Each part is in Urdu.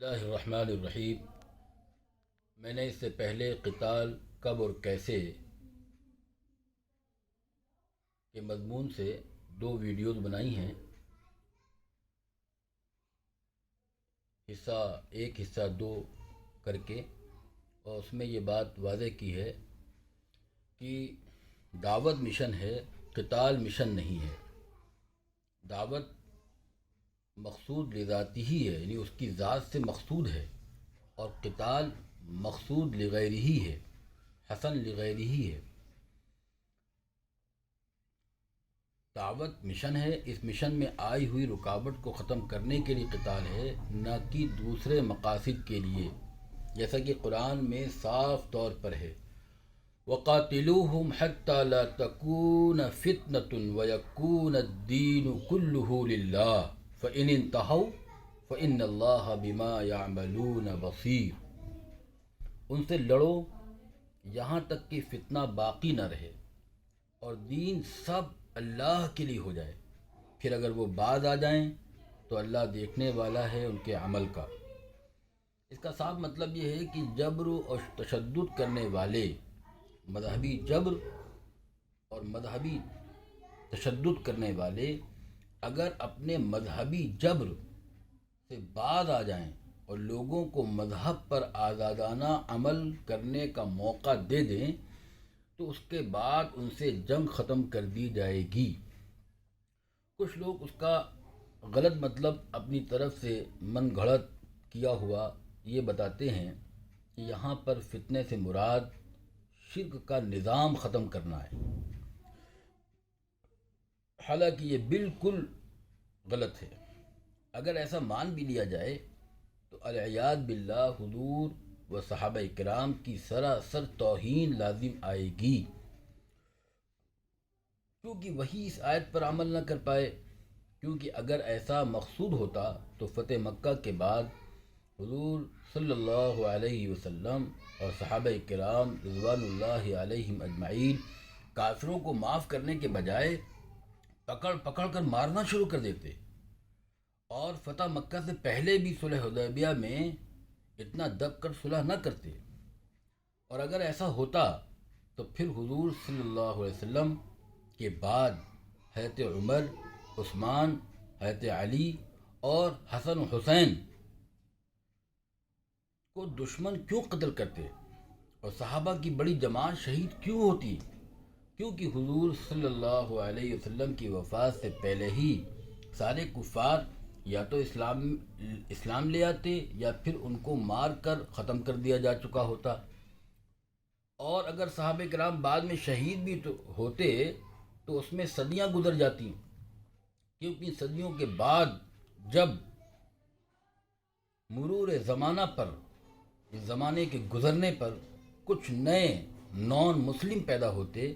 اللہ الرحمن الرحیم۔ میں نے اس سے پہلے قتال کب اور کیسے کے مضمون سے 2 ویڈیوز بنائی ہیں، حصہ 1 حصہ 2 کر کے، اور اس میں یہ بات واضح کی ہے کہ دعوت مشن ہے، قتال مشن نہیں ہے۔ دعوت مقصود لذاتی ہی ہے، یعنی اس کی ذات سے مقصود ہے، اور قتال مقصود لغیر ہی ہے، حسن لغیر ہی ہے۔ دعوت مشن ہے، اس مشن میں آئی ہوئی رکاوٹ کو ختم کرنے کے لیے قتال ہے، نہ کہ دوسرے مقاصد کے لیے، جیسا کہ قرآن میں صاف طور پر ہے وَقَاتِلُوهُمْ حَتَّى لَا تَكُونَ فِتْنَةٌ وَيَكُونَ الدِّينُ كُلُّهُ لِلَّهِ فَإِنِ انْتَهَوْا فَإِنَّ اللَّهَ بِمَا يَعْمَلُونَ بَصِيرٌ۔ ان سے لڑو یہاں تک کہ فتنہ باقی نہ رہے اور دین سب اللہ کے لیے ہو جائے، پھر اگر وہ باز آ جائیں تو اللہ دیکھنے والا ہے ان کے عمل کا۔ اس کا صاف مطلب یہ ہے کہ جبر اور تشدد کرنے والے، مذہبی جبر اور مذہبی تشدد کرنے والے اگر اپنے مذہبی جبر سے باز آ جائیں اور لوگوں کو مذہب پر آزادانہ عمل کرنے کا موقع دے دیں تو اس کے بعد ان سے جنگ ختم کر دی جائے گی۔ کچھ لوگ اس کا غلط مطلب اپنی طرف سے من گھڑت کیا ہوا یہ بتاتے ہیں کہ یہاں پر فتنے سے مراد شرک کا نظام ختم کرنا ہے، حالانکہ یہ بالکل غلط ہے۔ اگر ایسا مان بھی لیا جائے تو العیاذ باللہ حضور و صحابہ کرام کی سراسر توہین لازم آئے گی، کیونکہ وہی اس آیت پر عمل نہ کر پائے۔ کیونکہ اگر ایسا مقصود ہوتا تو فتح مکہ کے بعد حضور صلی اللہ علیہ وسلم اور صحابہ کرام رضوان اللہ علیہم اجمعین کافروں کو معاف کرنے کے بجائے پکڑ پکڑ کر مارنا شروع کر دیتے، اور فتح مکہ سے پہلے بھی صلح حدیبیہ میں اتنا دب کر صلح نہ کرتے۔ اور اگر ایسا ہوتا تو پھر حضور صلی اللہ علیہ وسلم کے بعد حضرت عمر، عثمان، حضرت علی اور حسن حسین کو دشمن کیوں قتل کرتے، اور صحابہ کی بڑی جماعت شہید کیوں ہوتی؟ کیونکہ حضور صلی اللہ علیہ وسلم کی وفات سے پہلے ہی سارے کفار یا تو اسلام لے آتے یا پھر ان کو مار کر ختم کر دیا جا چکا ہوتا، اور اگر صحابہ کرام بعد میں شہید بھی ہوتے تو اس میں صدیاں گزر جاتی، کیونکہ صدیوں کے بعد جب مرور زمانہ پر، اس زمانے کے گزرنے پر کچھ نئے نان مسلم پیدا ہوتے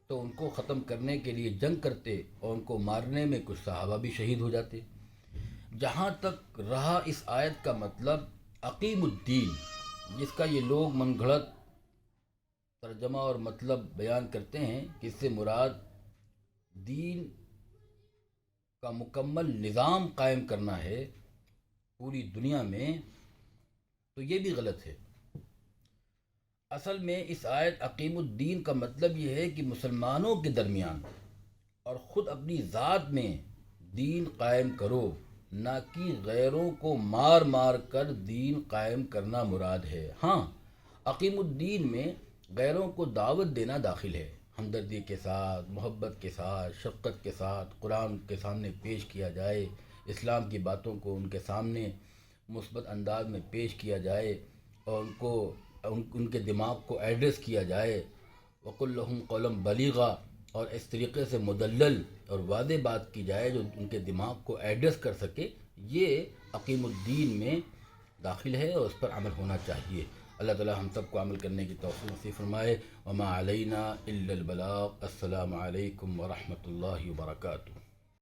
تو ان کو ختم کرنے کے لیے جنگ کرتے، اور ان کو مارنے میں کچھ صحابہ بھی شہید ہو جاتے۔ جہاں تک رہا اس آیت کا مطلب اقیم الدین، جس کا یہ لوگ من گھڑت ترجمہ اور مطلب بیان کرتے ہیں کہ اس سے مراد دین کا مکمل نظام قائم کرنا ہے پوری دنیا میں، تو یہ بھی غلط ہے۔ اصل میں اس آیت اقیم الدین کا مطلب یہ ہے کہ مسلمانوں کے درمیان اور خود اپنی ذات میں دین قائم کرو، نہ کہ غیروں کو مار مار کر دین قائم کرنا مراد ہے۔ ہاں، اقیم الدین میں غیروں کو دعوت دینا داخل ہے، ہمدردی کے ساتھ، محبت کے ساتھ، شفقت کے ساتھ قرآن کے سامنے پیش کیا جائے، اسلام کی باتوں کو ان کے سامنے مثبت انداز میں پیش کیا جائے، اور ان کے دماغ کو ایڈریس کیا جائے، وَقُلْ لَهُمْ قَوْلًا بَلِيغًا، اور اس طریقے سے مدلل اور واضح بات کی جائے جو ان کے دماغ کو ایڈریس کر سکے۔ یہ اقیم الدین میں داخل ہے اور اس پر عمل ہونا چاہیے۔ اللہ تعالی ہم سب کو عمل کرنے کی توفیق نصیب فرمائے۔ وما علینا الا البلاغ۔ السلام علیکم ورحمۃ اللہ وبرکاتہ۔